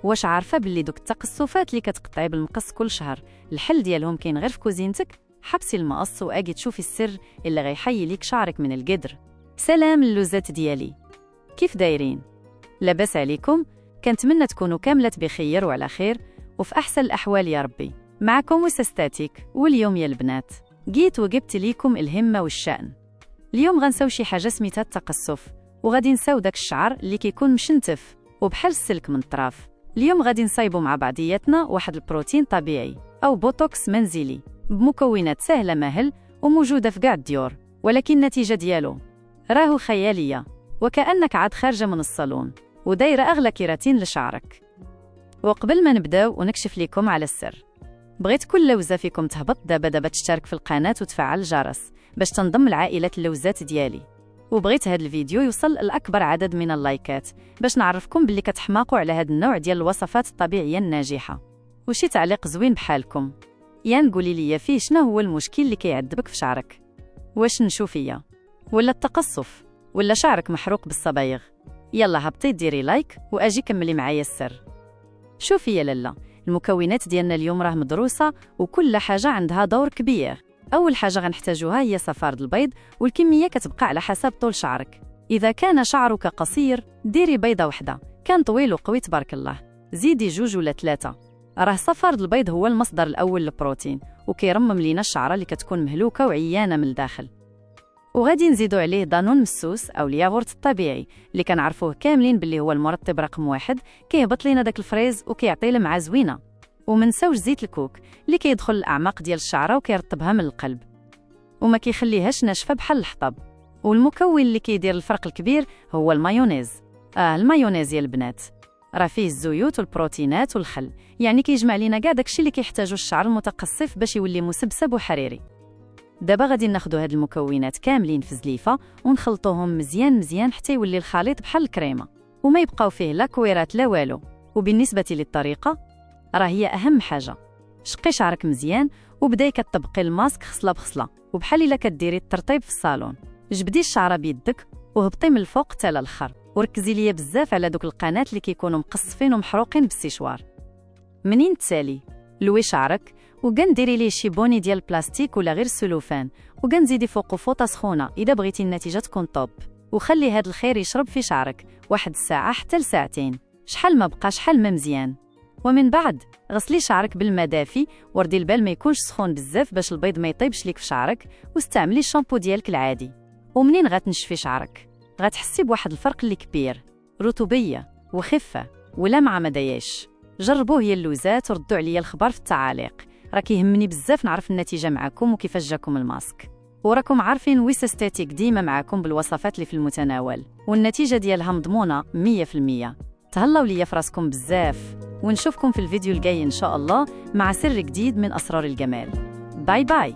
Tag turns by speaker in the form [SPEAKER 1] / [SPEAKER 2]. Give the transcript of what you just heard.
[SPEAKER 1] واش عارفه باللي دوك التقصفات اللي كتقطعي بالمقص كل شهر الحل ديالهم كاين غير في كوزينتك؟ حبسي المقص واجي تشوفي السر اللي غيحيي ليك شعرك من القدر. سلام اللوزات ديالي، كيف دايرين؟ لاباس عليكم؟ كنتمنى تكونوا كاملة بخير وعلى خير وفي أحسن الأحوال يا ربي. معكم وسستاتيك، واليوم يا البنات جيت وجبت ليكم الهمة والشأن. اليوم غنساو شي حاجة سميتها التقصف، وغادي نساو داك الشعر اللي كيكون مشنتف وبحال السلك من الطراف. اليوم غادي نصايبوا مع بعضياتنا واحد البروتين طبيعي أو بوتوكس منزلي بمكونات سهلة ماهل وموجودة في كاع الديور، ولكن النتيجة ديالو راهو خيالية، وكأنك عاد خارجة من الصالون ودايرة أغلى كيراتين لشعرك. وقبل ما نبداو ونكشف لكم على السر، بغيت كل لوزة فيكم تهبط دابا تشترك في القناة وتفعل الجرس باش تنضم لعائلة اللوزات ديالي، وبغيت هذا الفيديو يوصل لأكبر عدد من اللايكات باش نعرفكم باللي كتحماقوا على هذا النوع ديال الوصفات الطبيعية الناجحة. وشي تعليق زوين بحالكم، قولي لي فيه شنو هو المشكل اللي كيعذبك في شعرك؟ واش نشوفية ولا التقصف ولا شعرك محروق بالصبايغ؟ يلا هبطي ديري لايك واجي كملي معايا السر. شوفي يا لالا، المكونات ديالنا اليوم راه مدروسة وكل حاجة عندها دور كبير. أول حاجة غنحتاجوها هي صفارة البيض، والكمية كتبقى على حسب طول شعرك. إذا كان شعرك قصير ديري بيضة واحدة، كان طويل وقوي تبارك الله زيدي 2 ولا 3. راه صفارة البيض هو المصدر الأول للبروتين وكيرمم لينا الشعرة اللي كتكون مهلوكة وعيانة من الداخل. وغادي نزيدو عليه دانون مسوس أو الياغورت الطبيعي اللي كنعرفوه كاملين باللي هو المرطب رقم 1، كيهبط لينا داك الفريز وكيعطي لمعة زوينة. ومنساوش زيت الكوك اللي كيدخل الأعماق ديال الشعرة وكيرطبها من القلب وما كيخليهاش ناشفة بحال الحطب. والمكون اللي كيدير الفرق الكبير هو المايونيز. المايونيز يا البنات راه فيه الزيوت والبروتينات والخل، يعني كيجمع لينا كاع داكشي اللي كيحتاجو الشعر المتقصف باش يولي مسبسب وحريري. دابا غادي ناخدو هاد المكونات كاملين في زليفة ونخلطوهم مزيان حتى يولي الخليط بحال الكريمة وما يبقاو فيه لا كويرات لا والو. وبالنسبة للطريقة راه هي أهم حاجة، شقي شعرك مزيان وبداي كتطبقي الماسك خصلة بخصلة وبحال إلا كديري الترطيب في الصالون. جبدي الشعرة بيدك وهبطي من الفوق حتى للآخر، وركزي ليا بزاف على دوك القنات اللي كيكونوا مقصفين ومحروقين بالسيشوار. منين تسالي لوي شعرك وكنديري ليه شي بوني ديال البلاستيك ولا غير السلوفان، وكنزيدي فوقو فوطه سخونه اذا بغيتي النتيجه تكون طوب. وخلي هاد الخير يشرب في شعرك 1 ساعه حتى لساعتين، شحال ما بقى شحال ما مزيان. ومن بعد غسلي شعرك بالماء دافي وردي البال ما يكونش سخون بزاف باش البيض ما يطيبش ليك في شعرك، واستعملي الشامبو ديالك العادي. ومنين غتنشفي شعرك غتحسي بواحد الفرق اللي كبير، رطوبيه وخفه ولمعه ما داياش. جربوه يا اللوزات وردوا عليا الخبر في التعاليق، راه كيهمني بزاف نعرف النتيجه معكم وكيفاش جاكم الماسك. وراكم عارفين ويسستاتيك ديما معكم بالوصفات اللي في المتناول والنتيجه ديالها مضمونه 100%. تهلاو ليا فراسكم بزاف، ونشوفكم في الفيديو الجاي ان شاء الله مع سر جديد من اسرار الجمال. باي باي.